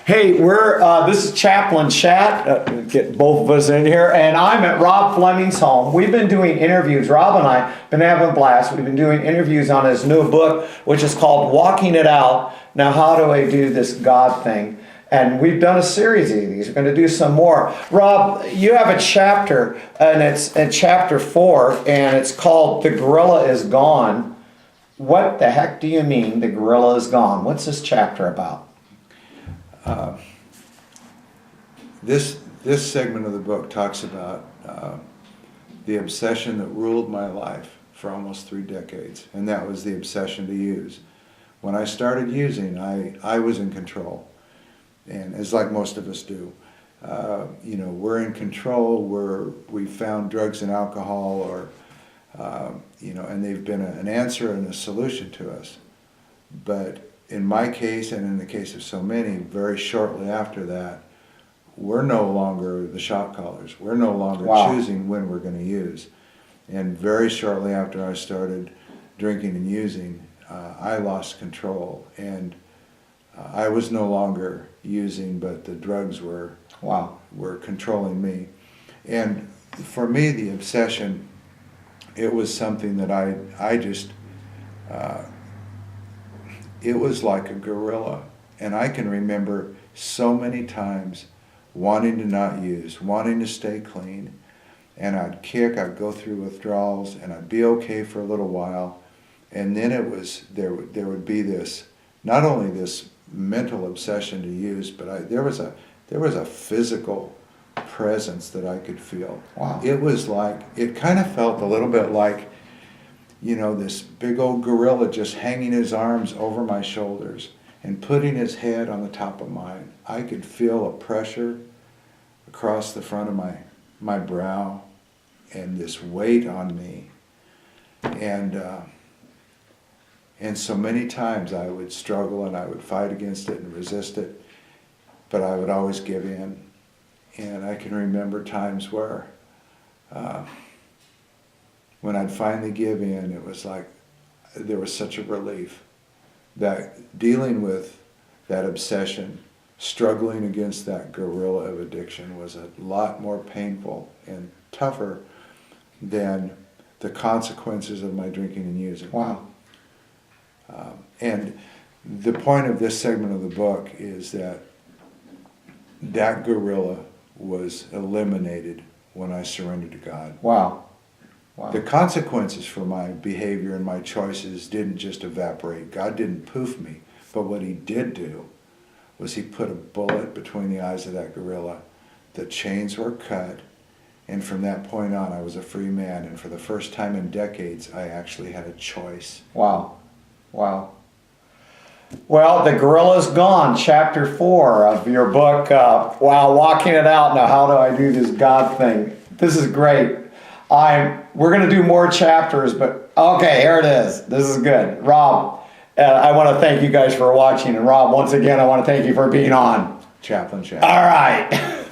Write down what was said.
Hey, this is Chaplain Chat. Get both of us in here, and I'm at Rob Fleming's home. We've been doing interviews. Rob and I been having a blast. We've been doing interviews on his new book, which is called "Walking It Out." Now, how do I do this God thing? And we've done a series of these. We're going to do some more. Rob, you have a chapter, and it's in chapter 4, and it's called "The Gorilla Is Gone." What the heck do you mean, the gorilla is gone? What's this chapter about? This segment of the book talks about the obsession that ruled my life for almost 3 decades, and that was the obsession to use. When I started using, I was in control, and as like most of us do. We're in control. We found drugs and alcohol, or and they've been an answer and a solution to us. But in my case, and in the case of so many, very shortly after that, we're no longer the shot callers. We're no longer choosing when we're going to use. And very shortly after I started drinking and using, I lost control. And I was no longer using, but the drugs were controlling me. And for me, the obsession, it was something that I just... it was like a gorilla, and I can remember so many times wanting to not use, wanting to stay clean, and I'd go through withdrawals, and I'd be okay for a little while, and then there would be this, not only this mental obsession to use, but there was a physical presence that I could feel. Wow. It was like, it kind of felt a little bit like, this big old gorilla just hanging his arms over my shoulders and putting his head on the top of mine. I could feel a pressure across the front of my brow and this weight on me. And so many times I would struggle and I would fight against it and resist it, but I would always give in. And I can remember times where when I'd finally give in, it was like there was such a relief that dealing with that obsession, struggling against that gorilla of addiction was a lot more painful and tougher than the consequences of my drinking and using. Wow. And the point of this segment of the book is that gorilla was eliminated when I surrendered to God. Wow. Wow. The consequences for my behavior and my choices didn't just evaporate. God didn't poof me. But what he did do was he put a bullet between the eyes of that gorilla. The chains were cut. And from that point on, I was a free man. And for the first time in decades, I actually had a choice. Wow. Wow. Well, The Gorilla's Gone, chapter 4 of your book, Walking It Out. Now, how do I do this God thing? This is great. We're going to do more chapters, but okay, here it is. This is good. Rob, I want to thank you guys for watching. And Rob, once again, I want to thank you for being on Chaplain Chat. All right.